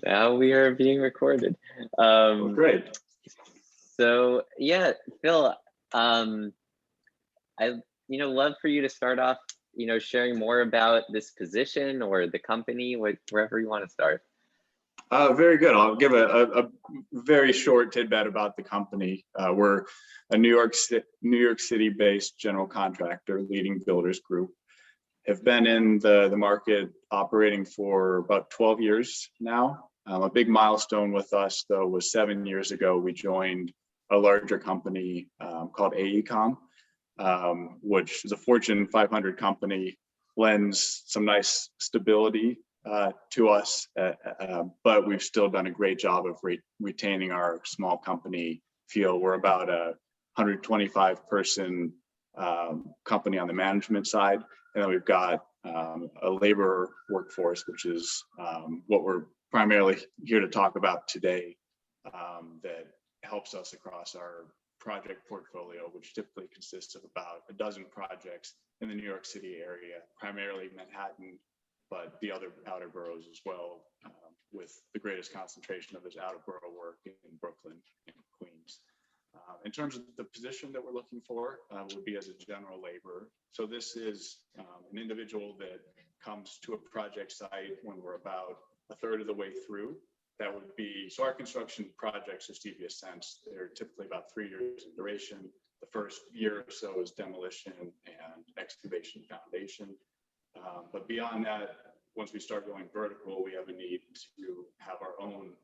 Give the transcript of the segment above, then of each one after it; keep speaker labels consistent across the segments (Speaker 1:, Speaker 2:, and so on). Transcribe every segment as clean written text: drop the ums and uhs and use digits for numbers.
Speaker 1: Now we are being recorded.
Speaker 2: Oh, great.
Speaker 1: So yeah, Phil, I love for you to start off, sharing more about this position or the company, wherever you want to start.
Speaker 2: Very good. I'll give a very short tidbit about the company. We're a New York City-based general contractor, Leeding Builders Group. Have been in the market operating for about 12 years now. A big milestone with us, though, was 7 years ago. We joined a larger company called AECOM, which is a Fortune 500 company, lends some nice stability to us, but we've still done a great job of retaining our small company feel. We're about a 125 person company on the management side, and then we've got a labor workforce, which is what we're primarily here to talk about today, that helps us across our project portfolio, which typically consists of about a dozen projects in the New York City area, primarily Manhattan, but the other outer boroughs as well, with the greatest concentration of this outer borough work in Brooklyn and Queens. In terms of the position that we're looking for, would be as a general laborer. So this is an individual that comes to a project site when we're about a third of the way through. That would be, so our construction projects, just to give you a sense, they're typically about 3 years in duration. The first year or so is demolition and excavation foundation. But beyond that, once we start going vertical, we have a need to have our own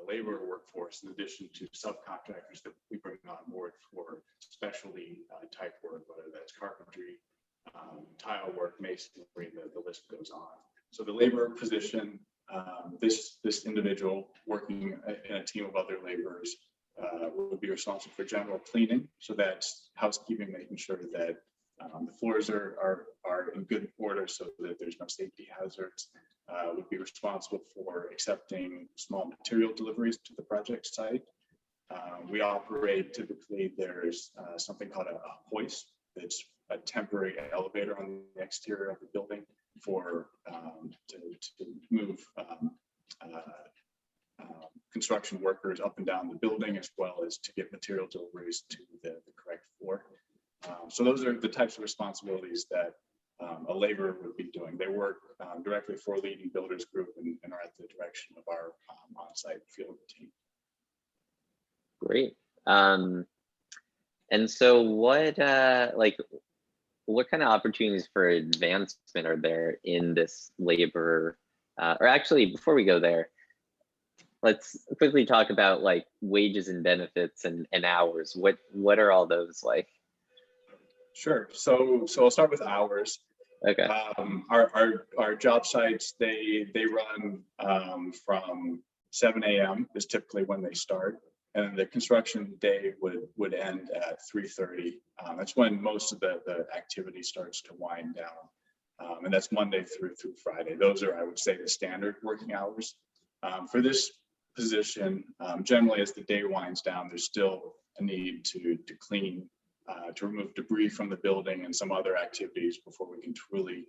Speaker 2: labor workforce in addition to subcontractors that we bring on board for specialty type work, whether that's carpentry, tile work, masonry, the list goes on. So the labor position, this individual working in a team of other laborers will be responsible for general cleaning. So that's housekeeping, making sure that the floors are in good order so that there's no safety hazards. Would be responsible for accepting small material deliveries to the project site. We operate, typically there's something called a hoist. It's a temporary elevator on the exterior of the building for to move construction workers up and down the building, as well as to get material deliveries to the correct floor. So those are the types of responsibilities that a laborer would be doing. They work directly for Leeding Builders Group and are at the direction of our on-site field team.
Speaker 1: Great. And so what kind of opportunities for advancement are there in this labor? Or actually, before we go there, let's quickly talk about like wages and benefits and hours. What are all those like?
Speaker 2: Sure. So I'll start with hours.
Speaker 1: Okay.
Speaker 2: Our job sites, they run from 7 a.m. is typically when they start, and the construction day would end at 3:30. That's when most of the activity starts to wind down, and that's Monday through Friday. Those are, I would say, the standard working hours. For this position, generally as the day winds down, there's still a need to clean, to remove debris from the building and some other activities before we can truly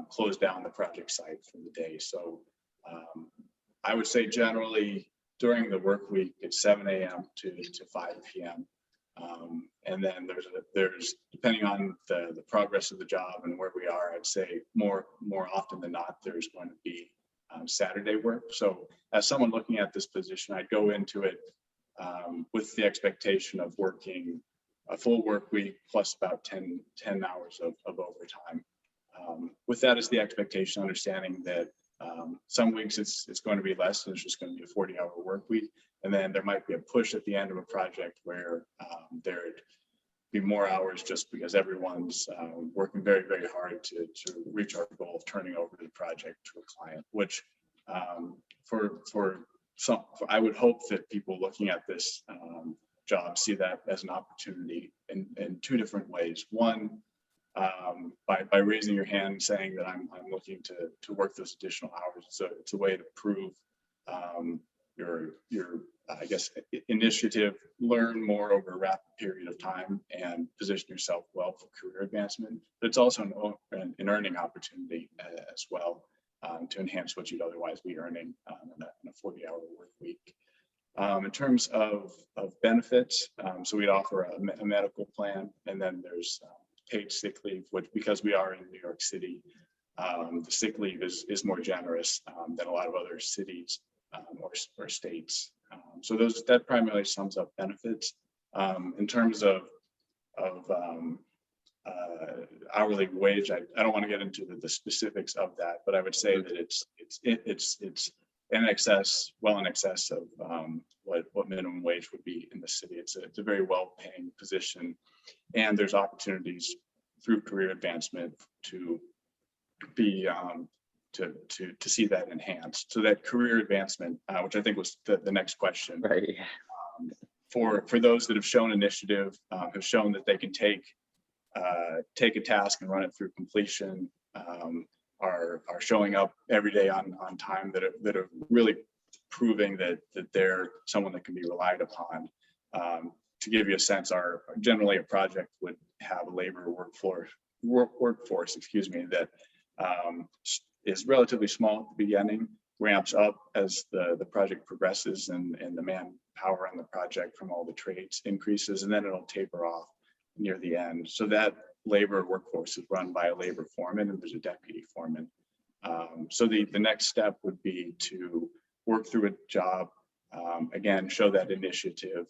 Speaker 2: close down the project site for the day. So I would say generally during the work week, it's 7 a.m. to 5 p.m. And then there's depending on the progress of the job and where we are, I'd say more often than not, there's going to be Saturday work. So as someone looking at this position, I'd go into it with the expectation of working a full work week plus about 10 hours of overtime. With that as the expectation, understanding that some weeks it's going to be less, and it's just going to be a 40-hour work week. And then there might be a push at the end of a project where there'd be more hours just because everyone's working very, very hard to reach our goal of turning over the project to a client, which I would hope that people looking at this job see that as an opportunity in two different ways. One, by raising your hand and saying that I'm looking to work those additional hours. So it's a way to prove your I guess initiative, learn more over a rapid period of time and position yourself well for career advancement. But it's also an earning opportunity as well. to enhance what you'd otherwise be earning in a 40-hour work week. In terms of benefits, so we'd offer a medical plan, and then there's paid sick leave, which, because we are in New York City, the sick leave is more generous than a lot of other cities or states. So that primarily sums up benefits. In terms of hourly wage, I don't want to get into the specifics of that, but I would say that it's in excess, well in excess of what minimum wage would be in the city. It's a very well-paying position, and there's opportunities through career advancement to be to see that enhanced. So that career advancement, which I think was the next question,
Speaker 1: Right.
Speaker 2: For those that have shown initiative, have shown that they can take a task and run it through completion, are showing up every day on time, that are really proving that they're someone that can be relied upon. To give you a sense, generally a project would have a labor workforce, excuse me, that is relatively small at the beginning, ramps up as the project progresses, and the manpower on the project from all the trades increases, and then it'll taper off near the end. So that labor workforce is run by a labor foreman, and there's a deputy foreman. So the next step would be to work through a job, again, show that initiative,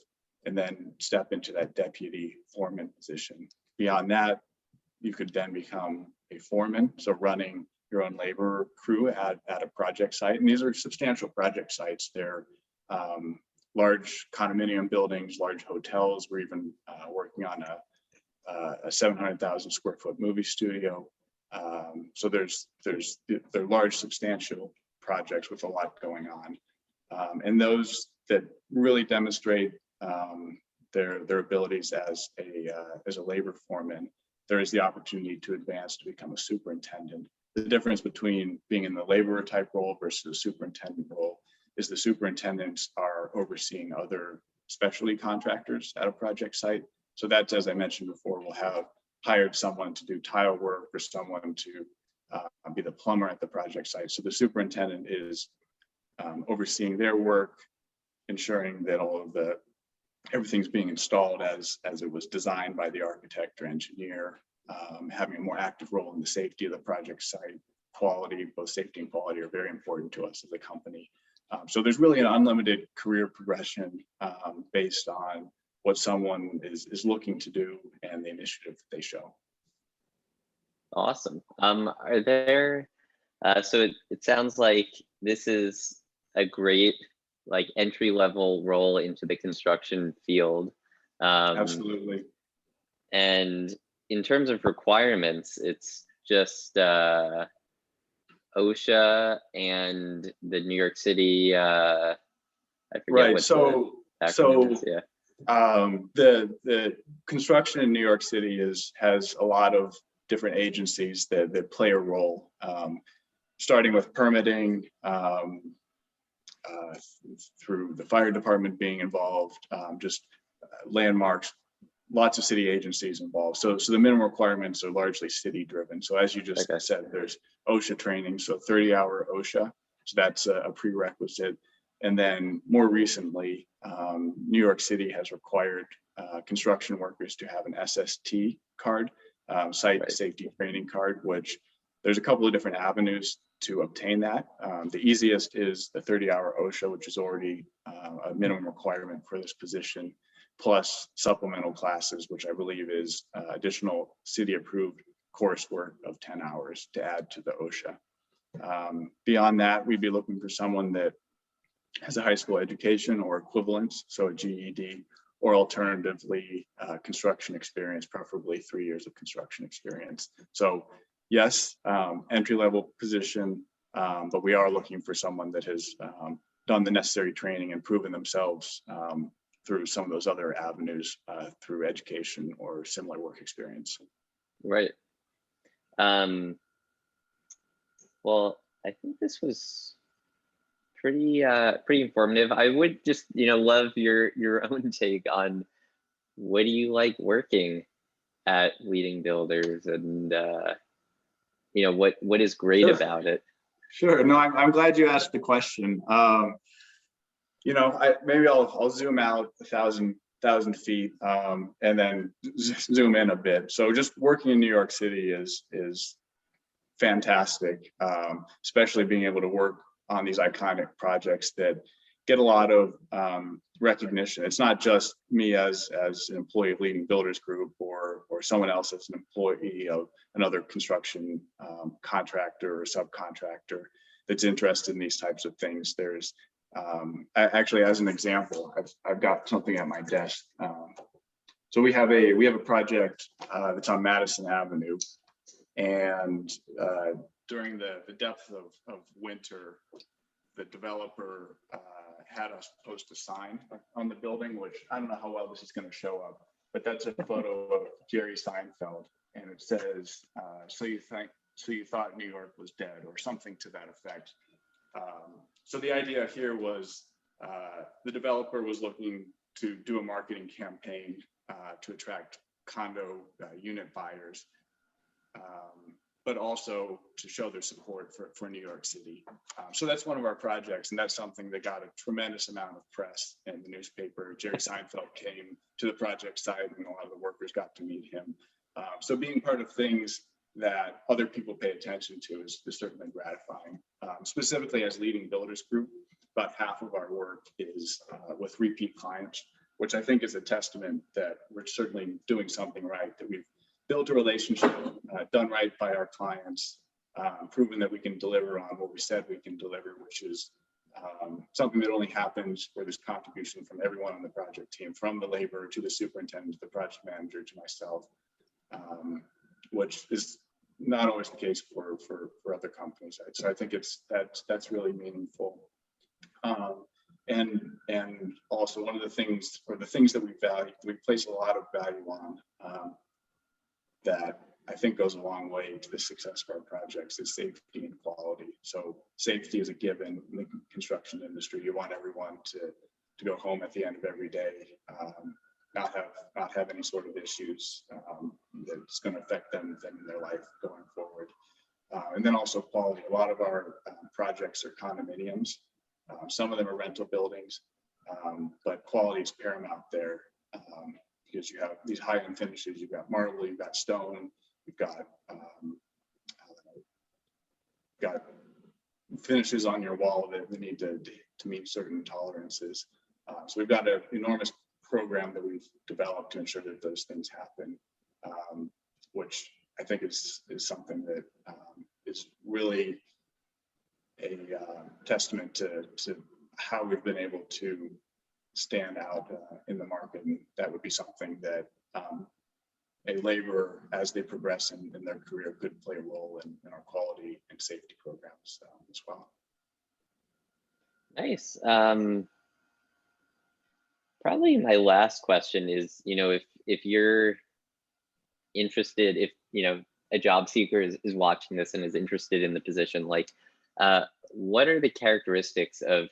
Speaker 2: and then step into that deputy foreman position. Beyond that, you could then become a foreman, so running your own labor crew at a project site. And these are substantial project sites. They're large condominium buildings, large hotels. We're even working on a 700,000 square foot movie studio. So they're large, substantial projects with a lot going on. And those that really demonstrate their abilities as a labor foreman, there is the opportunity to advance to become a superintendent. The difference between being in the laborer type role versus the superintendent role is the superintendents are overseeing other specialty contractors at a project site. So that's, as I mentioned before, we'll have hired someone to do tile work or someone to be the plumber at the project site. So the superintendent is overseeing their work, ensuring that everything's being installed as it was designed by the architect or engineer, having a more active role in the safety of the project site. Quality, both safety and quality, are very important to us as a company. So there's really an unlimited career progression based on what someone is looking to do and the initiative that they show.
Speaker 1: Awesome. Are there, so it sounds like this is a great entry level role into the construction field.
Speaker 2: Absolutely.
Speaker 1: And in terms of requirements, it's just OSHA and the New York City, I forget
Speaker 2: right.
Speaker 1: what
Speaker 2: so
Speaker 1: the acronym is, yeah.
Speaker 2: The construction in New York City has a lot of different agencies that play a role, starting with permitting, through the fire department being involved, just landmarks, lots of city agencies involved. So the minimum requirements are largely city driven. So as you just said, there's OSHA training, so 30-hour OSHA. So that's a prerequisite. And then more recently, New York City has required construction workers to have an SST card, site safety training card, which there's a couple of different avenues to obtain that. The easiest is the 30-hour OSHA, which is already a minimum requirement for this position, plus supplemental classes, which I believe is additional city approved coursework of 10 hours to add to the OSHA. Beyond that, we'd be looking for someone that has a high school education or equivalents, so a GED, or alternatively construction experience, preferably 3 years of construction experience. So yes, entry-level position, but we are looking for someone that has done the necessary training and proven themselves through some of those other avenues, through education or similar work experience.
Speaker 1: Right. Well, I think this was pretty informative. I would just love your own take on what do you like working at Leeding Builders, and what is great about it.
Speaker 2: Sure. No, I'm glad you asked the question. You know, maybe I'll zoom out 1,000 feet and then zoom in a bit. So just working in New York City is fantastic, especially being able to work on these iconic projects that get a lot of recognition. It's not just me as an employee of Leading Builders Group or someone else as an employee of another construction contractor or subcontractor that's interested in these types of things. There's actually, as an example, I've got something at my desk. So we have a project that's on Madison Avenue, and during the depth of winter, the developer had us post a sign on the building, which I don't know how well this is going to show up, but that's a photo of Jerry Seinfeld, and it says, so you thought New York was dead," or something to that effect. So the idea here was the developer was looking to do a marketing campaign to attract condo unit buyers, but also to show their support for New York City. So that's one of our projects, and that's something that got a tremendous amount of press in the newspaper. Jerry Seinfeld came to the project site, and a lot of the workers got to meet him. So being part of things that other people pay attention to is certainly gratifying. Specifically as Leading Builders Group, about half of our work is with repeat clients, which I think is a testament that we're certainly doing something right, that we've built a relationship, done right by our clients, proven that we can deliver on what we said we can deliver, which is something that only happens where there's contribution from everyone on the project team, from the laborer to the superintendent, to the project manager, to myself, which is not always the case for other companies. So I think that's really meaningful. And also one of the things, or the things that we value, we place a lot of value on, that I think goes a long way to the success of our projects, is safety and quality. So safety is a given in the construction industry. You want everyone to go home at the end of every day, not have any sort of issues that's going to affect them in their life going forward. And then also quality. A lot of our projects are condominiums. Some of them are rental buildings, but quality is paramount there, because you have these high-end finishes. You've got marble, you've got stone, you've got finishes on your wall that need to meet certain tolerances. So we've got an enormous program that we've developed to ensure that those things happen, which I think is something that is really a testament to how we've been able to stand out in the market. And that would be something that a laborer, as they progress in their career, could play a role in our quality and safety programs as well.
Speaker 1: Nice. Probably my last question is, if you're interested, if a job seeker is watching this and is interested in the position, like what are the characteristics of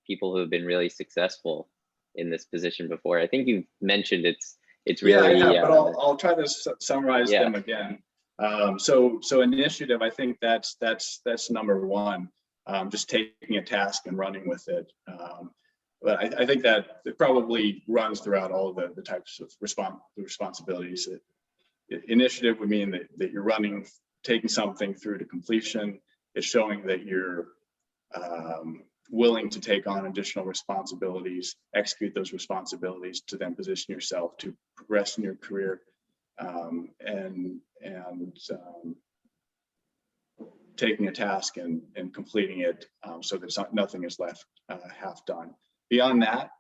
Speaker 1: people who have been really successful in this position before? I think you mentioned it's really
Speaker 2: but I'll try to summarize them again. So initiative, I think that's number one. Just taking a task and running with it. But I think that it probably runs throughout all of the types of responsibilities. Initiative would mean that you're taking something through to completion. It's showing that you're willing to take on additional responsibilities, execute those responsibilities to then position yourself to progress in your career, and taking a task and completing it so that nothing is left half done. Beyond that,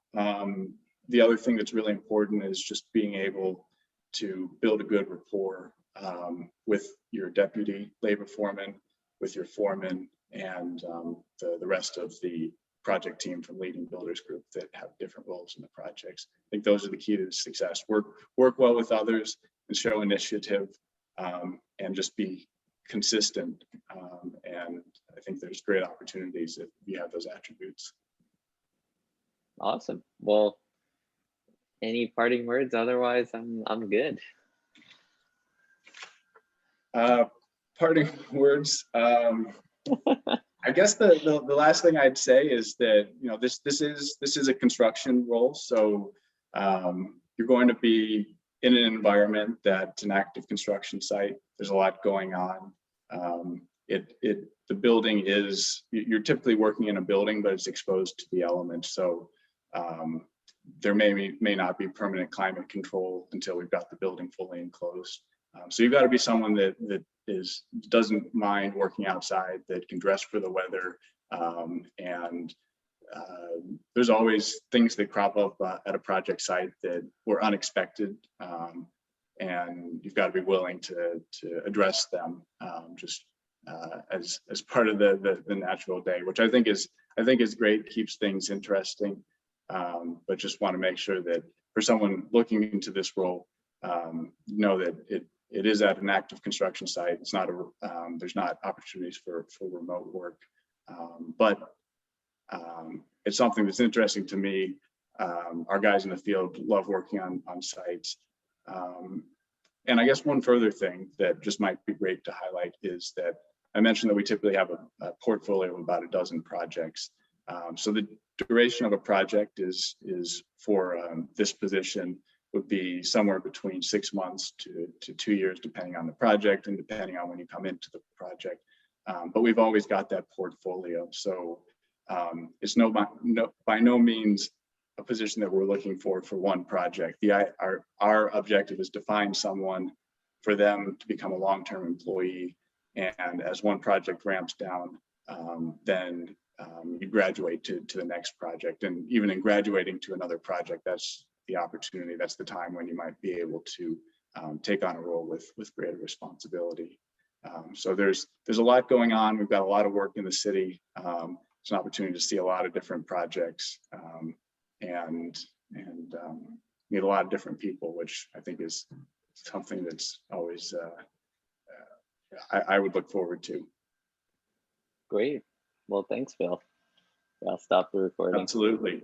Speaker 2: the other thing that's really important is just being able to build a good rapport with your deputy labor foreman, with your foreman, and the rest of the project team from Leading Builders Group that have different roles in the projects. I think those are the key to success. Work well with others and show initiative, and just be consistent. And I think there's great opportunities if you have those attributes.
Speaker 1: Awesome. Well, any parting words? Otherwise, I'm good.
Speaker 2: Parting words. I guess the last thing I'd say is that, you know, this is a construction role, so you're going to be in an environment that's an active construction site. There's a lot going on. The building is, you're typically working in a building, but it's exposed to the elements. So there may not be permanent climate control until we've got the building fully enclosed. So you've got to be someone that doesn't mind working outside, that can dress for the weather. And there's always things that crop up at a project site that were unexpected. And you've got to be willing to address them just as part of the natural day, which I think is great, keeps things interesting. But just want to make sure that for someone looking into this role, know that it is at an active construction site. It's not there's not opportunities for remote work, but it's something that's interesting to me. Our guys in the field love working on sites. And I guess one further thing that just might be great to highlight is that I mentioned that we typically have a portfolio of about a dozen projects. So the duration of a project is for this position would be somewhere between 6 months to 2 years, depending on the project and depending on when you come into the project. But we've always got that portfolio. So it's by no means a position that we're looking for one project. Our objective is to find someone for them to become a long-term employee. And as one project ramps down, then you graduate to the next project. And even in graduating to another project, that's the opportunity. That's the time when you might be able to take on a role with greater responsibility. So there's a lot going on. We've got a lot of work in the city. It's an opportunity to see a lot of different projects and meet a lot of different people, which I think is something that's always I would look forward to.
Speaker 1: Great. Well, thanks, Phil. I'll stop the recording.
Speaker 2: Absolutely.